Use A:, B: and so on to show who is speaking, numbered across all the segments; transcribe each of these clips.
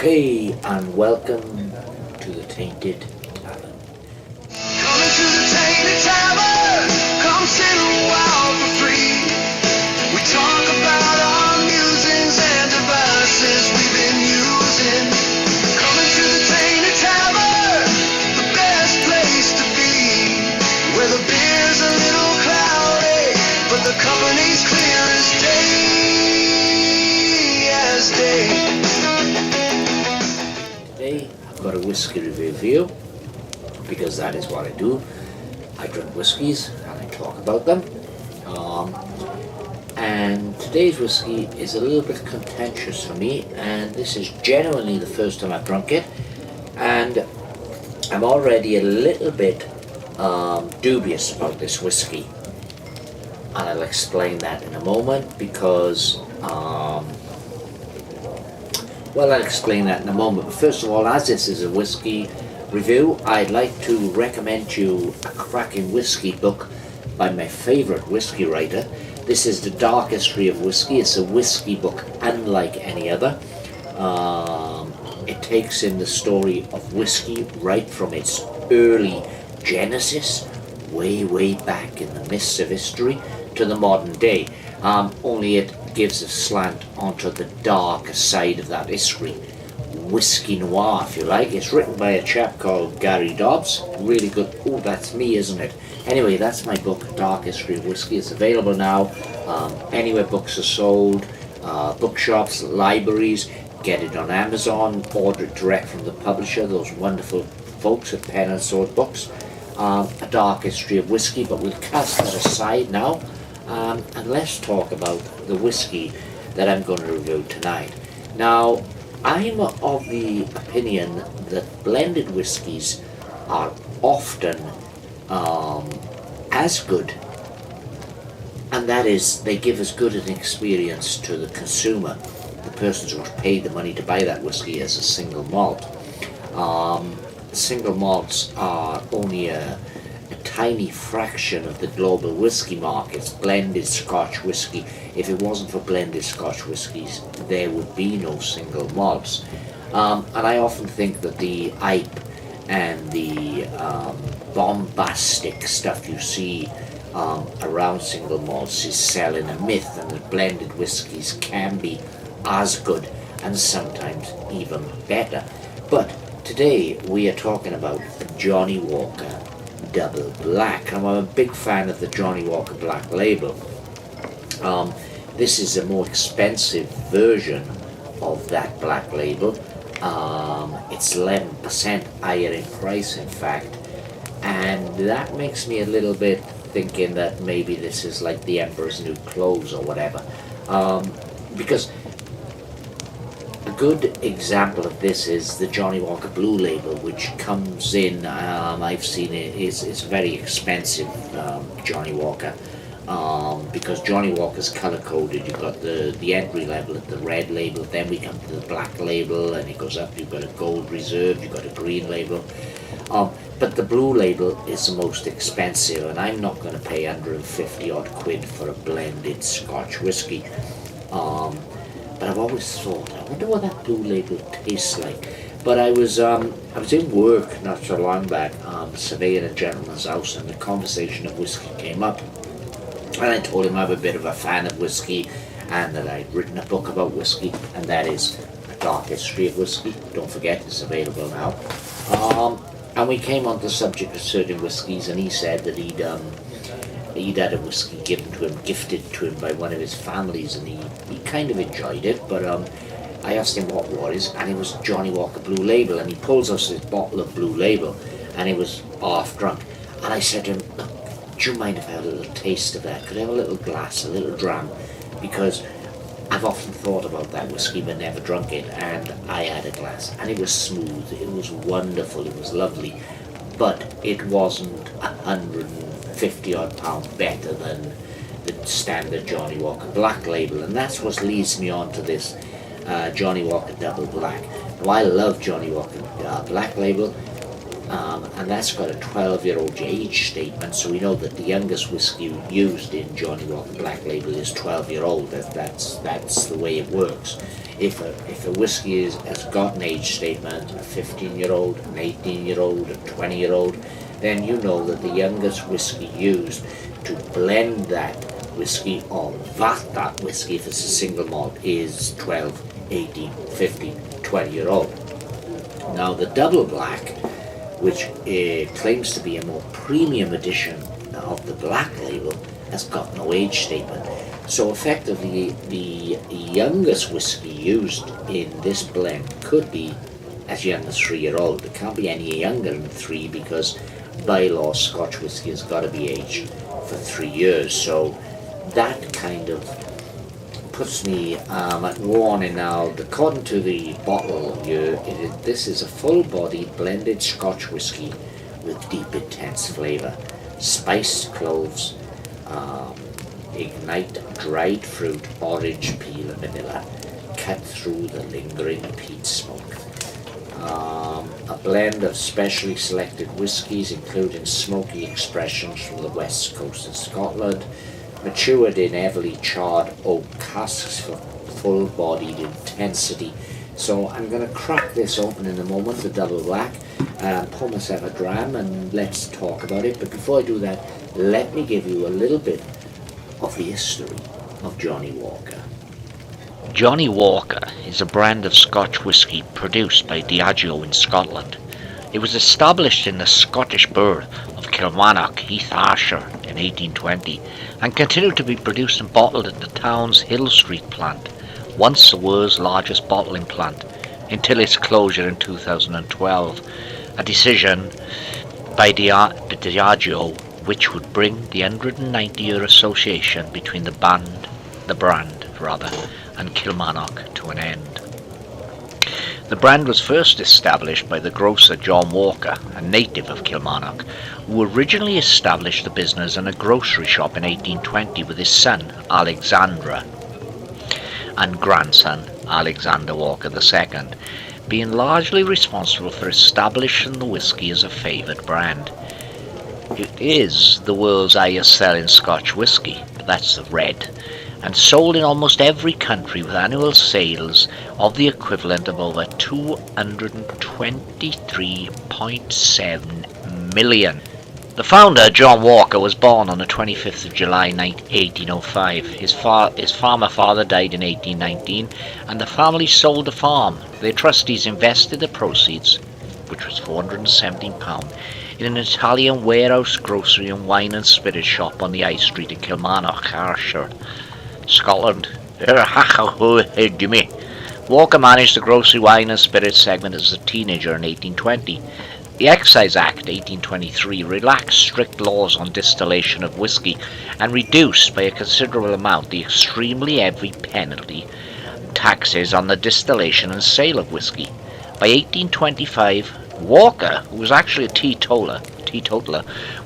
A: Okay, and welcome to the Tainted Tavern.
B: Coming to the Tainted Tavern, come sit a while for free. We talk about our musings and devices we've been using. Coming to the Tainted Tavern, the best place to be. Where the beer's a little cloudy, but the company's clear as day.
A: Today, I've got a whiskey review for you, because that is what I do. I drink whiskies and I talk about them. And today's whiskey is a little bit contentious for me, and this is genuinely the first time I've drunk it, and I'm already a little bit dubious about this whiskey, and I'll explain that in a moment because I'll explain that in a moment. But first of all, as this is a whiskey review, I'd like to recommend you a cracking whiskey book by my favourite whiskey writer. This is The Dark History of Whiskey. It's a whiskey book unlike any other. It takes in the story of whiskey right from its early genesis, way back in the mists of history, to the modern day. Only it gives a slant onto the darker side of that history. Whiskey noir, if you like. It's written by a chap called Gary Dobbs. Really good. Oh, that's me, isn't it? Anyway, that's my book, Dark History of Whiskey. It's available now anywhere books are sold, bookshops, libraries. Get it on Amazon, order it direct from the publisher, those wonderful folks at Pen and Sword Books. A Dark History of Whiskey, but we'll cast that aside now, and let's talk about the whiskey that I'm going to review tonight. Now, I'm of the opinion that blended whiskies are often as good, and that is, they give as good an experience to the consumer, the persons who paid the money to buy that whiskey, as a single malt. Single malts are only a tiny fraction of the global whiskey markets. Blended Scotch whiskey, if it wasn't for blended Scotch whiskies, there would be no single malts. And I often think that the hype and the bombastic stuff you see around single malts is selling a myth, and that blended whiskies can be as good and sometimes even better. But today we are talking about Johnnie Walker Double Black. I'm a big fan of the Johnnie Walker Black label. This is a more expensive version of that black label. It's 11% higher in price, in fact, and that makes me a little bit thinking that maybe this is like the Emperor's New Clothes or whatever, because a good example of this is the Johnnie Walker Blue label, which comes in, I've seen it, it's very expensive, Johnnie Walker, because Johnnie Walker's color coded. You've got the entry level at the red label, then we come to the black label, and it goes up. You've got a gold reserve, you've got a green label, but the blue label is the most expensive, and I'm not going to pay 150 odd quid for a blended Scotch whiskey. But I've always thought, I wonder what that blue label tastes like. But I was in work not so long back, surveying a gentleman's house, and the conversation of whiskey came up. And I told him I'm a bit of a fan of whiskey, and that I'd written a book about whiskey, and that is A Dark History of Whiskey. Don't forget, it's available now. And we came on the subject of certain whiskies, and he said that he'd had a whiskey gifted to him by one of his families, and he kind of enjoyed it, but I asked him what it was, and it was Johnnie Walker Blue Label, and he pulls us his bottle of Blue Label, and he was half drunk, and I said to him, look, do you mind if I had a little taste of that? Could I have a little glass, a little dram? Because I've often thought about that whiskey but never drunk it, and I had a glass, and it was smooth, it was wonderful, it was lovely, but it wasn't 150 odd pounds better than the standard Johnnie Walker Black label, and that's what leads me on to this Johnnie Walker Double Black. Now, I love Johnnie Walker Black label. and that's got a 12-year-old age statement, so we know that the youngest whiskey used in Johnnie Walker Black Label is 12-year-old. That's the way it works. If a whiskey has got an age statement, a 15-year-old, an 18-year-old, a 20-year-old, then you know that the youngest whiskey used to blend that whiskey or vat that whiskey, if it's a single malt, is 12, 18, 15, 20-year-old. Now the Double Black, which claims to be a more premium edition of the Black Label, has got no age statement. So effectively, the youngest whiskey used in this blend could be as young as 3-year-old. It can't be any younger than 3 because by law Scotch whiskey has got to be aged for 3 years. So that kind of puts me at warning now. According to the bottle here, this is a full-bodied blended Scotch whiskey with deep, intense flavour. Spiced cloves, ignite dried fruit, orange peel and vanilla, cut through the lingering peat smoke. A blend of specially selected whiskies, including smoky expressions from the west coast of Scotland, matured in heavily charred oak casks for full-bodied intensity. So I'm going to crack this open in a moment, the Double Black, and pour myself a dram, and let's talk about it. But before I do that, let me give you a little bit of the history of Johnnie Walker.
C: Johnnie Walker is a brand of Scotch whisky produced by Diageo in Scotland. It was established in the Scottish burgh of Kilmarnock, East Ayrshire in 1820 and continued to be produced and bottled at the town's Hill Street plant, once the world's largest bottling plant, until its closure in 2012, a decision by Diageo which would bring the 190-year association between the brand and Kilmarnock to an end. The brand was first established by the grocer John Walker, a native of Kilmarnock, who originally established the business in a grocery shop in 1820 with his son Alexandra and grandson Alexander Walker II, being largely responsible for establishing the whisky as a favoured brand. It is the world's highest selling Scotch whisky, but that's the red, and sold in almost every country with annual sales of the equivalent of over 223.7 million. The founder, John Walker, was born on the 25th of July 1805. His farmer father died in 1819, and the family sold the farm. Their trustees invested the proceeds, which was £417, in an Italian warehouse, grocery and wine and spirit shop on the High Street in Kilmarnock, Ayrshire, Scotland. Jimmy. Walker managed the grocery, wine and spirits segment as a teenager in 1820. The Excise Act 1823 relaxed strict laws on distillation of whisky and reduced by a considerable amount the extremely heavy penalty taxes on the distillation and sale of whisky. By 1825, Walker, who was actually a teetotaler,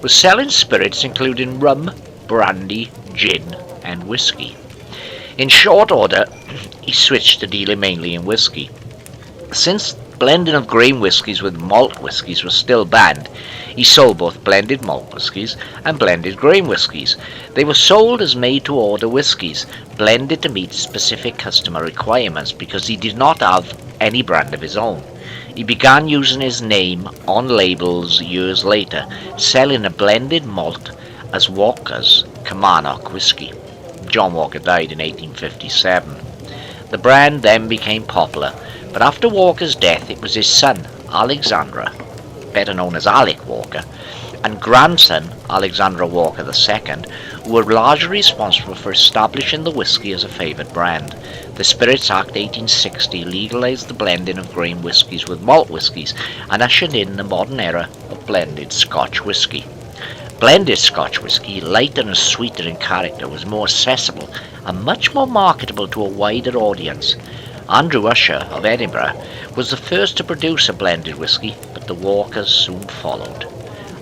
C: was selling spirits including rum, brandy, gin and whisky. In short order, he switched to dealing mainly in whisky. Since blending of grain whiskies with malt whiskies was still banned, he sold both blended malt whiskies and blended grain whiskies. They were sold as made-to-order whiskies, blended to meet specific customer requirements because he did not have any brand of his own. He began using his name on labels years later, selling a blended malt as Walker's Kilmarnock Whisky. John Walker died in 1857. The brand then became popular, but after Walker's death it was his son, Alexandra, better known as Alec Walker, and grandson, Alexander Walker II, who were largely responsible for establishing the whisky as a favoured brand. The Spirits Act 1860 legalised the blending of grain whiskies with malt whiskies and ushered in the modern era of blended Scotch whisky. Blended Scotch whisky, lighter and sweeter in character, was more accessible and much more marketable to a wider audience. Andrew Usher of Edinburgh was the first to produce a blended whisky, but the Walkers soon followed.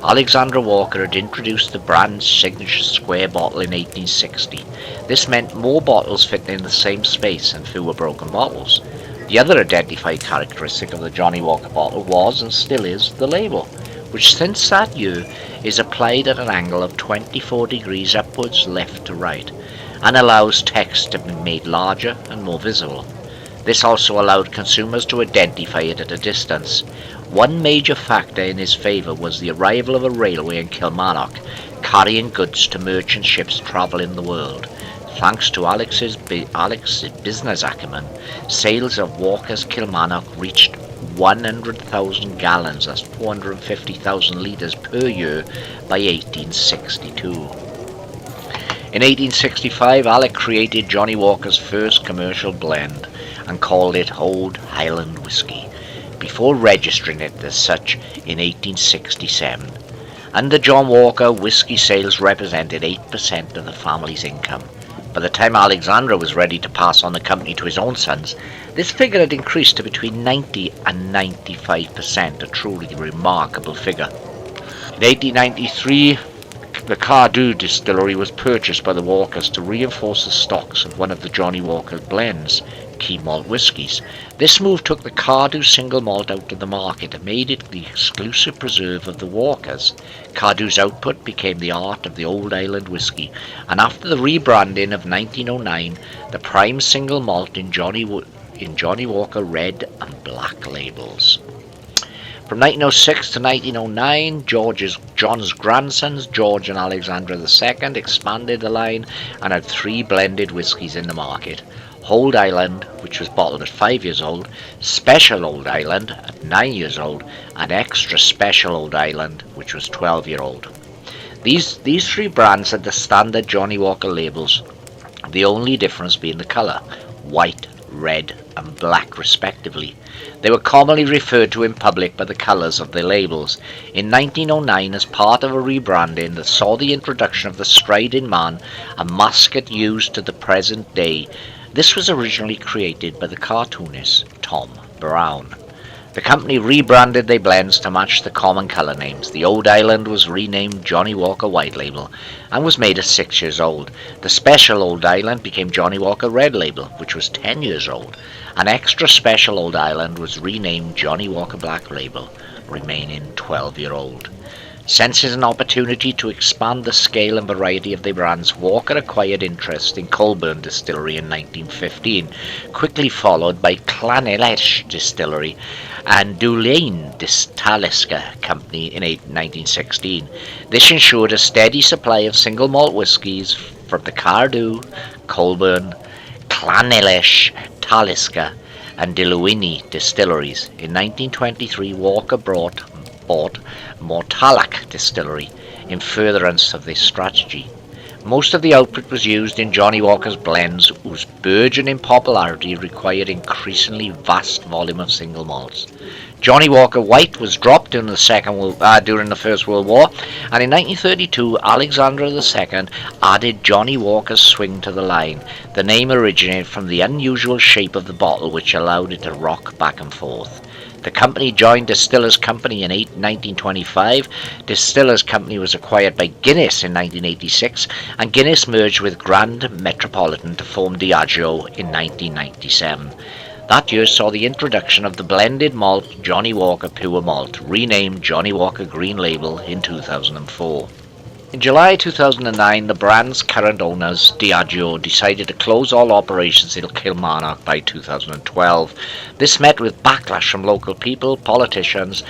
C: Alexander Walker had introduced the brand's signature square bottle in 1860. This meant more bottles fitting in the same space and fewer broken bottles. The other identified characteristic of the Johnnie Walker bottle was, and still is, the label, which since that year is applied at an angle of 24 degrees upwards left to right, and allows text to be made larger and more visible. This also allowed consumers to identify it at a distance. One major factor in his favour was the arrival of a railway in Kilmarnock, carrying goods to merchant ships travelling the world. Thanks to Alex's business acumen, sales of Walker's Kilmarnock reached 100,000 gallons, that's 450,000 litres per year, by 1862. In 1865, Alec created Johnnie Walker's first commercial blend and called it Old Highland Whisky, before registering it as such in 1867. Under John Walker, whisky sales represented 8% of the family's income. By the time Alexander was ready to pass on the company to his own sons, this figure had increased to between 90 and 95%, a truly remarkable figure. In 1893, the Cardew distillery was purchased by the Walkers to reinforce the stocks of one of the Johnnie Walker blends, key malt whiskies. This move took the Cardew single malt out of the market and made it the exclusive preserve of the Walkers. Cardew's output became the art of the Old Highland whisky, and after the rebranding of 1909, the prime single malt in Johnnie Walker Red and Black labels. From 1906 to 1909, John's grandsons, George and Alexander II, expanded the line and had 3 blended whiskies in the market. Old Highland, which was bottled at 5 years old, Special Old Highland at 9 years old, and Extra Special Old Highland, which was 12-year-old. These 3 brands had the standard Johnnie Walker labels, the only difference being the colour, white, red and black respectively. They were commonly referred to in public by the colours of their labels. In 1909, as part of a rebranding that saw the introduction of the Striding Man, a musket used to the present day, this was originally created by the cartoonist Tom Brown. The company rebranded their blends to match the common colour names. The Old Highland was renamed Johnnie Walker White Label and was made at 6 years old. The Special Old Highland became Johnnie Walker Red Label, which was 10 years old. An Extra Special Old Highland was renamed Johnnie Walker Black Label, remaining 12-year-old. Sensing an opportunity to expand the scale and variety of their brands, Walker acquired interest in Colburn Distillery in 1915, quickly followed by Llanellesh Distillery and Dwlyn Talisker Company in 1916. This ensured a steady supply of single malt whiskies from the Cardew, Colburn, Llanellesh, Talisker and Dwlyn distilleries. In 1923, Walker bought Mortlach Distillery in furtherance of this strategy. Most of the output was used in Johnnie Walker's blends, whose burgeoning popularity required increasingly vast volume of single malts. Johnnie Walker White was dropped during the First World War, and in 1932 Alexander II added Johnnie Walker's Swing to the line. The name originated from the unusual shape of the bottle, which allowed it to rock back and forth. The company joined Distillers Company in 1925. Distillers Company was acquired by Guinness in 1986, and Guinness merged with Grand Metropolitan to form Diageo in 1997. That year saw the introduction of the blended malt Johnnie Walker Pure Malt, renamed Johnnie Walker Green Label in 2004. In July 2009, the brand's current owners, Diageo, decided to close all operations in Kilmarnock by 2012. This met with backlash from local people, politicians,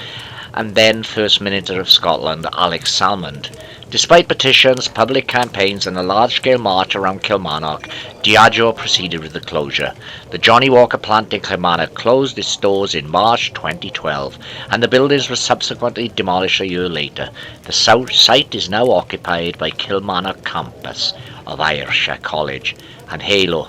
C: and then First Minister of Scotland, Alex Salmond. Despite petitions, public campaigns and a large-scale march around Kilmarnock, Diageo proceeded with the closure. The Johnnie Walker plant in Kilmarnock closed its doors in March 2012, and the buildings were subsequently demolished a year later. The site is now occupied by Kilmarnock campus of Ayrshire College and Halo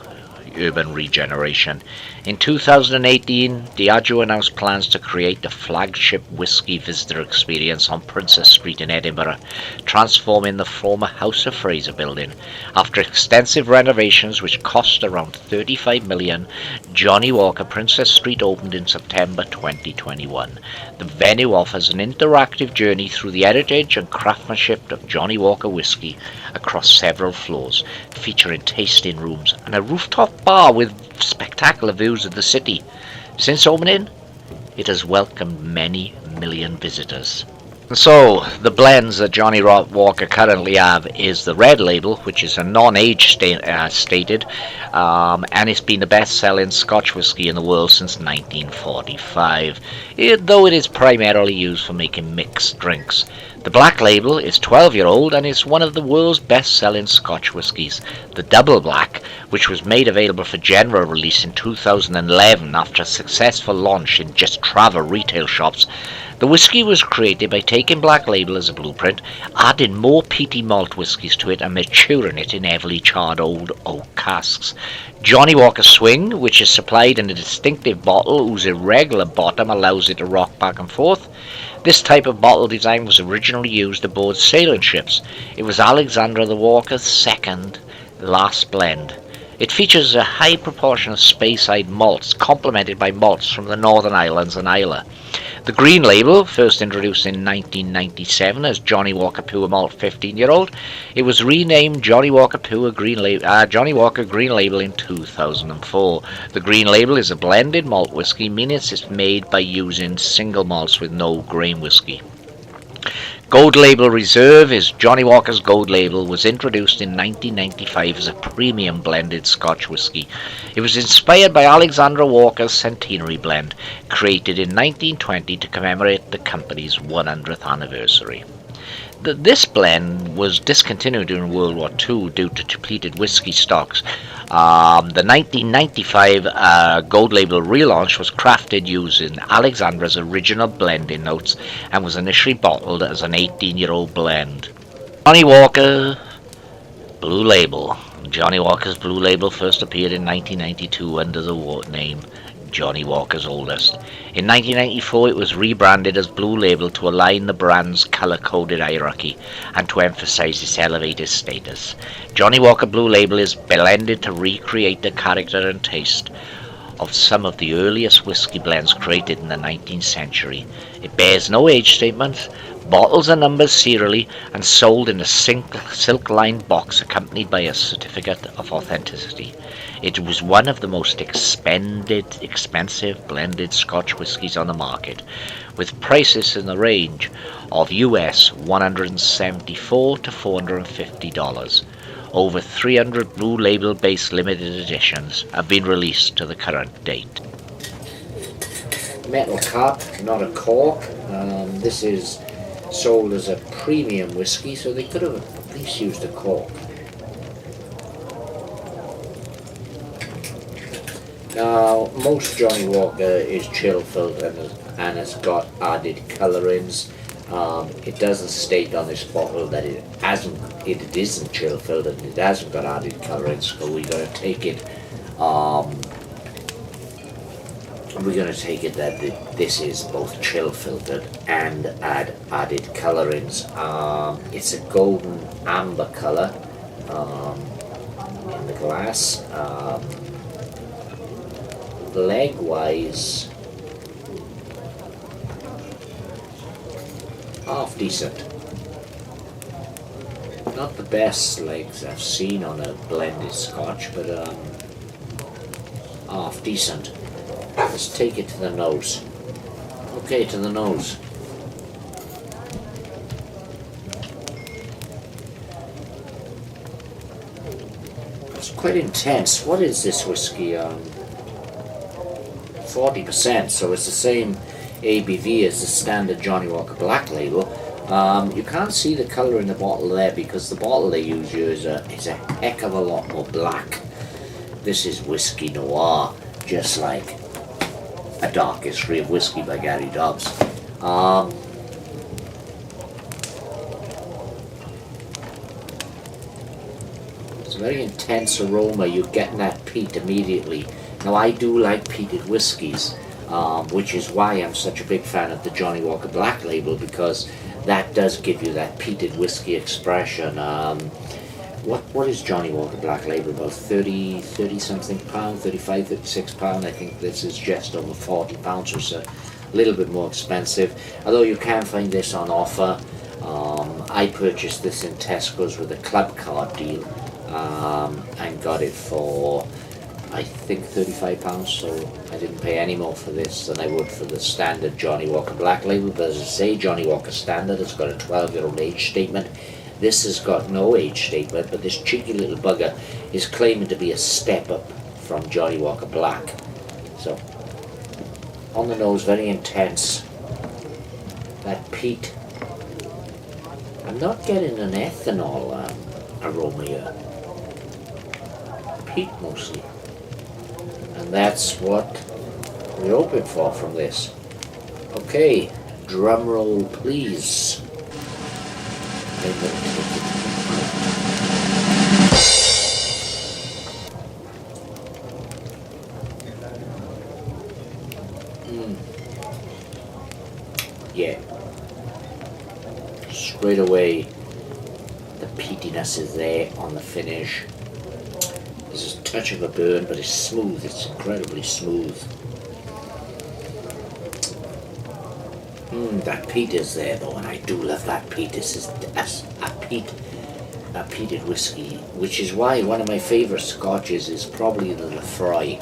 C: Urban Regeneration. In 2018, Diageo announced plans to create the flagship whisky visitor experience on Princess Street in Edinburgh, transforming the former House of Fraser building. After extensive renovations which cost around $35 million, Johnnie Walker Princess Street opened in September 2021. The venue offers an interactive journey through the heritage and craftsmanship of Johnnie Walker whisky across several floors, featuring tasting rooms and a rooftop bar with spectacular views of the city. Since opening, it has welcomed many million visitors. So, the blends that Johnnie Walker currently have is the Red Label, which is a non-age stated, and it's been the best-selling Scotch whisky in the world since 1945, though it is primarily used for making mixed drinks. The Black Label is 12-year-old and is one of the world's best-selling Scotch whiskies. The Double Black, which was made available for general release in 2011 after a successful launch in just travel retail shops, the whisky was created by taking Black Label as a blueprint, adding more peaty malt whiskies to it and maturing it in heavily charred old oak casks. Johnnie Walker Swing, which is supplied in a distinctive bottle whose irregular bottom allows it to rock back and forth. This type of bottle design was originally used aboard sailing ships. It was Alexander the Walker's second last blend. It features a high proportion of Speyside malts, complemented by malts from the Northern Islands and Islay. The Green Label, first introduced in 1997 as Johnnie Walker Pure Malt 15-year-old, it was renamed Johnnie Walker Green Label in 2004. The Green Label is a blended malt whisky, meaning it's made by using single malts with no grain whisky. Gold Label Reserve is Johnnie Walker's Gold Label, was introduced in 1995 as a premium blended Scotch whisky. It was inspired by Alexander Walker's centenary blend, created in 1920 to commemorate the company's 100th anniversary. This blend was discontinued during World War II due to depleted whisky stocks. The 1995 Gold Label relaunch was crafted using Alexandra's original blending notes and was initially bottled as an 18-year-old blend. Johnnie Walker Blue Label. Johnnie Walker's Blue Label first appeared in 1992 under the name Johnnie Walker's Oldest. In 1994 it was rebranded as Blue Label to align the brand's colour-coded hierarchy and to emphasise its elevated status. Johnnie Walker Blue Label is blended to recreate the character and taste of some of the earliest whisky blends created in the 19th century. It bears no age statement. Bottles are numbered serially and sold in a silk-lined box accompanied by a certificate of authenticity. It was one of the most expensive blended Scotch whiskies on the market, with prices in the range of US $174 to $450. Over 300 Blue Label-based limited editions have been released to the current date.
A: Metal cap, not a cork. This is sold as a premium whisky, so they could have at least used a cork. Now, most Johnnie Walker is chill filtered and has got added colourings. It doesn't state on this bottle that it isn't chill filtered. It hasn't got added colourings, so we're going to take it. That this is both chill filtered and added colorings. It's a golden amber color in the glass. Leg wise, half decent. Not the best legs I've seen on a blended Scotch, but half decent. Let's take it to the nose. Okay, to the nose. It's quite intense. What is this whiskey? 40%, so it's the same ABV as the standard Johnnie Walker Black Label. You can't see the colour in the bottle there because the bottle they use here is a heck of a lot more black. This is Whiskey Noir, just like A Dark History of Whiskey by Gary Dobbs. It's a very intense aroma. You're getting that peat immediately. Now, I do like peated whiskies, which is why I'm such a big fan of the Johnnie Walker Black Label, because that does give you that peated whiskey expression. What is Johnnie Walker Black Label? About 30 something pound, 35, 36 pound. I think this is just over 40 pounds, so it's a little bit more expensive. Although you can find this on offer. I purchased this in Tesco's with a club card deal, and got it for I think £35, so I didn't pay any more for this than I would for the standard Johnnie Walker Black label. But as I say, Johnnie Walker Standard has got a 12-year-old age statement. This has got no age statement, but this cheeky little bugger is claiming to be a step up from Johnnie Walker Black. So, on the nose, very intense. That peat. I'm not getting an ethanol aroma here. Peat mostly. And that's what we're hoping for from this. Okay, drum roll please. Yeah. Straight away, the peatiness is there on the finish. There's a touch of a burn, but it's smooth. It's incredibly smooth. That peat is there though, and I do love that peat. This is a peated whiskey, which is why one of my favourite scotches is probably the Lefroy.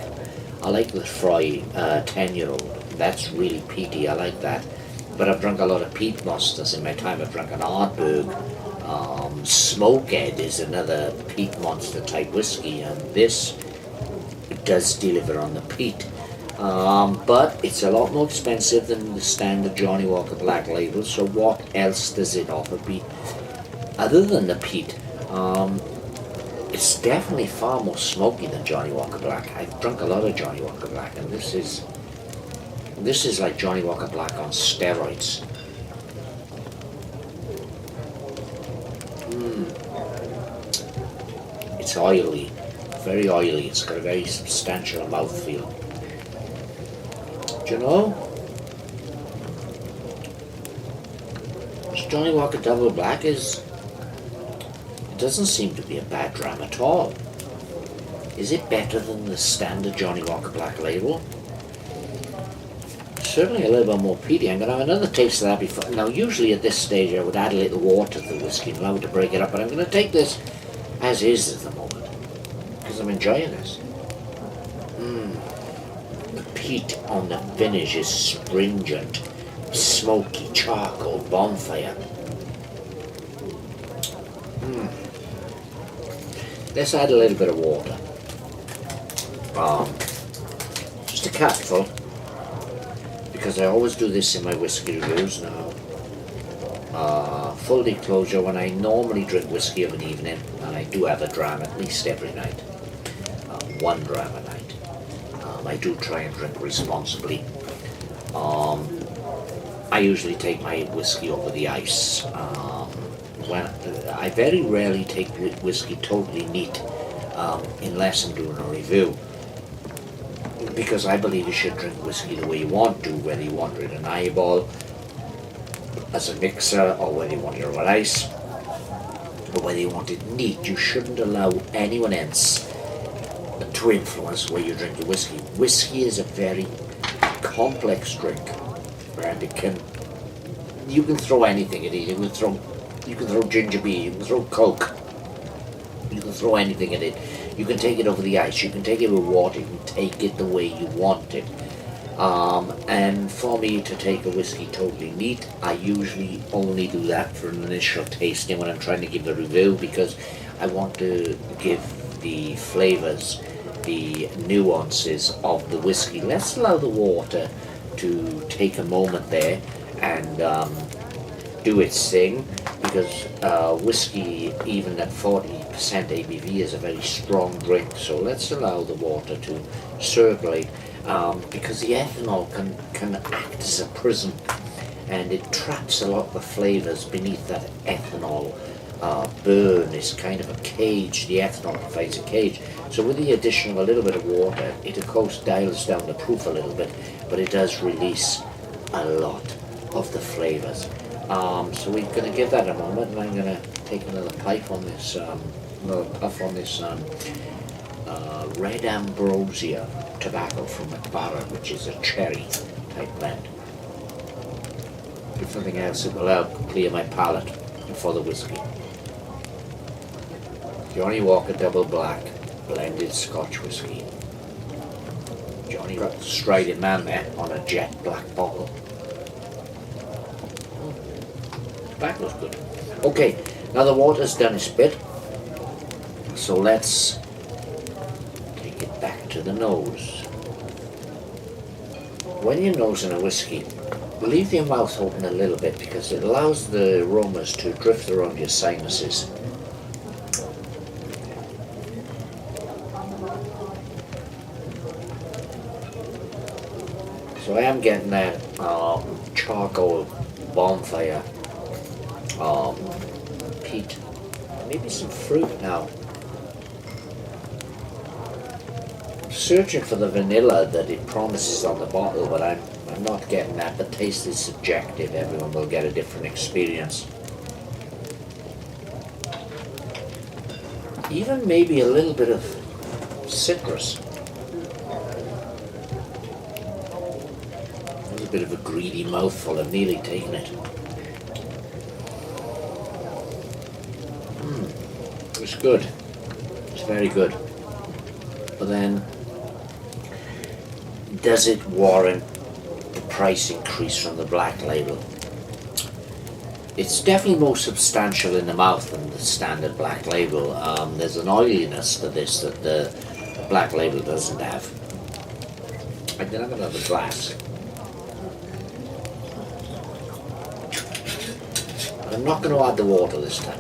A: I like the Lefroy 10-year-old. That's really peaty. I like that. But I've drunk a lot of peat monsters in my time. I've drunk an Ardbeg. Smokehead is another peat monster type whiskey, and this does deliver on the peat. But it's a lot more expensive than the standard Johnnie Walker Black label, so what else does it offer other than the peat? It's definitely far more smoky than Johnnie Walker Black. I've drunk a lot of Johnnie Walker Black, and this is like Johnnie Walker Black on steroids. It's oily, very oily. It's got a very substantial mouthfeel. Do you know? This Johnnie Walker Double Black it doesn't seem to be a bad dram at all. Is it better than the standard Johnnie Walker Black label? Certainly a little bit more peaty. I'm going to have another taste of that before. Now, usually at this stage I would add a little water to the whiskey and allow it to break it up, but I'm going to take this as is at the moment because I'm enjoying this. The peat on the finish is stringent, smoky charcoal bonfire. Let's add a little bit of water. Just a cupful, because I always do this in my whiskey reviews now. Full disclosure, when I normally drink whiskey of an evening, and I do have a dram at least every night, one dram a night, I do try and drink responsibly. I usually take my whiskey over the ice. When I very rarely take whiskey totally neat, unless I'm doing a review, because I believe you should drink whiskey the way you want to, whether you want it in an eyeball, as a mixer, or whether you want it over ice, or whether you want it neat. You shouldn't allow anyone else to influence the way you drink your whiskey. Whiskey is a very complex drink, and you can throw anything in it. You can throw ginger beer, you can throw Coke, you can throw anything in it. You can take it over the ice, you can take it with water, you can take it the way you want it. And for me to take a whiskey totally neat, I usually only do that for an initial tasting when I'm trying to give a review, because I want to give the flavours, the nuances of the whiskey. Let's allow the water to take a moment there and do its thing, because whiskey, even at 40% ABV, is a very strong drink. So let's allow the water to circulate, because the ethanol can act as a prism, and it traps a lot of the flavours beneath that ethanol burn. Is kind of a cage. The ethanol provides a cage. So with the addition of a little bit of water, it of course dials down the proof a little bit, but it does release a lot of the flavours. So we're going to give that a moment, and I'm going to take another pipe on this, another puff on this Red Ambrosia tobacco from McBarron, which is a cherry type blend. If nothing else, it will help clear my palate for the whiskey. Johnnie Walker Double Black blended Scotch whiskey. Johnny got the striding man there on a jet black bottle. That was good. Okay, now the water's done its bit. So let's take it back to the nose. When you're nosing a whiskey, leave your mouth open a little bit because it allows the aromas to drift around your sinuses. So I am getting that charcoal bonfire, peat, maybe some fruit now. I'm searching for the vanilla that it promises on the bottle, but I'm not getting that. The taste is subjective. Everyone will get a different experience. Even maybe a little bit of citrus. A bit of a greedy mouthful. I've nearly taken it. It's good. It's very good. But then, does it warrant the price increase from the black label? It's definitely more substantial in the mouth than the standard black label. There's an oiliness to this that the black label doesn't have. I can have another glass. I'm not going to add the water this time.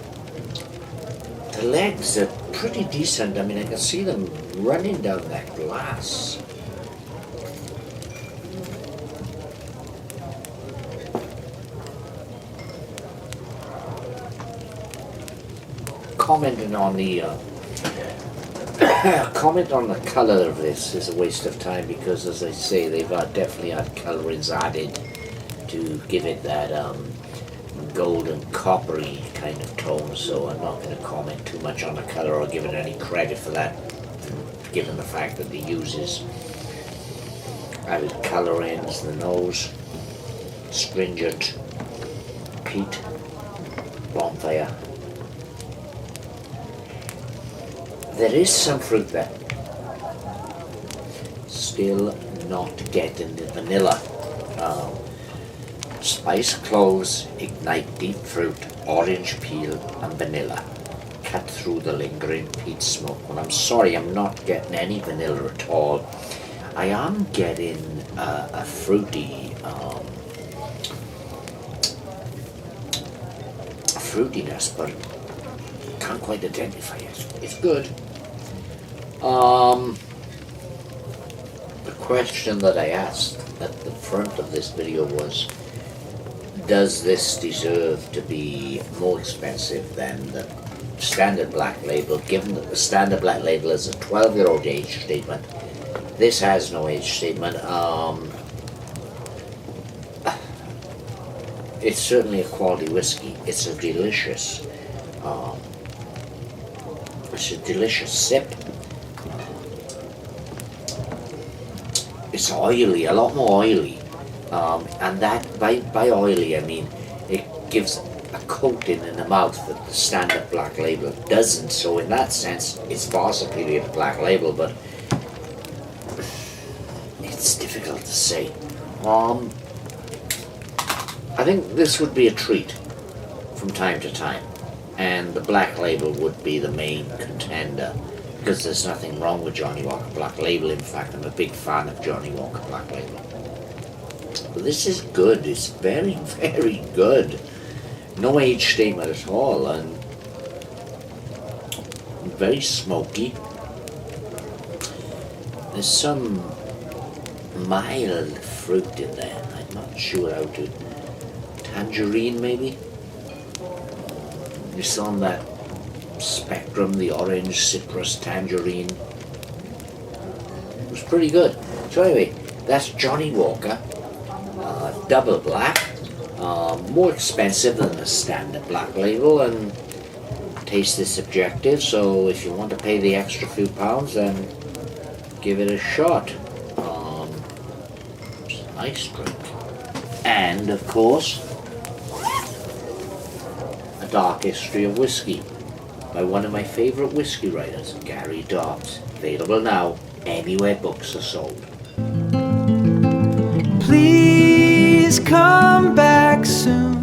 A: The legs are pretty decent. I mean, I can see them running down that glass. Commenting on the comment on the colour of this is a waste of time because, as I say, they've definitely had colourings added to give it that golden coppery kind of tone, so I'm not going to comment too much on the colour or give it any credit for that, given the fact that it uses added colourings, the nose, stringent, peat, bonfire. There is some fruit there. Still not getting the vanilla. Spice, cloves, ignite deep fruit, orange peel and vanilla. Cut through the lingering peat smoke. Well, I'm sorry, I'm not getting any vanilla at all. I am getting a fruity fruitiness, but can't quite identify it. It's good. The question that I asked at the front of this video was, does this deserve to be more expensive than the standard black label, given that the standard black label is a 12-year-old age statement? This has no age statement. It's certainly a quality whiskey. It's a delicious sip. It's oily, a lot more oily. And that, by oily, I mean it gives a coating in the mouth that the standard black label doesn't. So in that sense, it's far superior to black label, but it's difficult to say. I think this would be a treat from time to time, and the black label would be the main contender, because there's nothing wrong with Johnnie Walker Black Label. In fact, I'm a big fan of Johnnie Walker Black Label. But this is good. It's very, very good. No age statement at all, and very smoky. There's some mild fruit in there. I'm not sure how to... Tangerine, maybe? It's on that spectrum, the orange, citrus, tangerine. It was pretty good. So anyway, that's Johnnie Walker Double Black. More expensive than the standard black label, and taste is subjective, so if you want to pay the extra few pounds, then give it a shot. It's a nice drink. And, of course, A Dark History of Whisky by one of my favourite whisky writers, Gary Dobbs. Available now anywhere books are sold.
D: Please come back soon.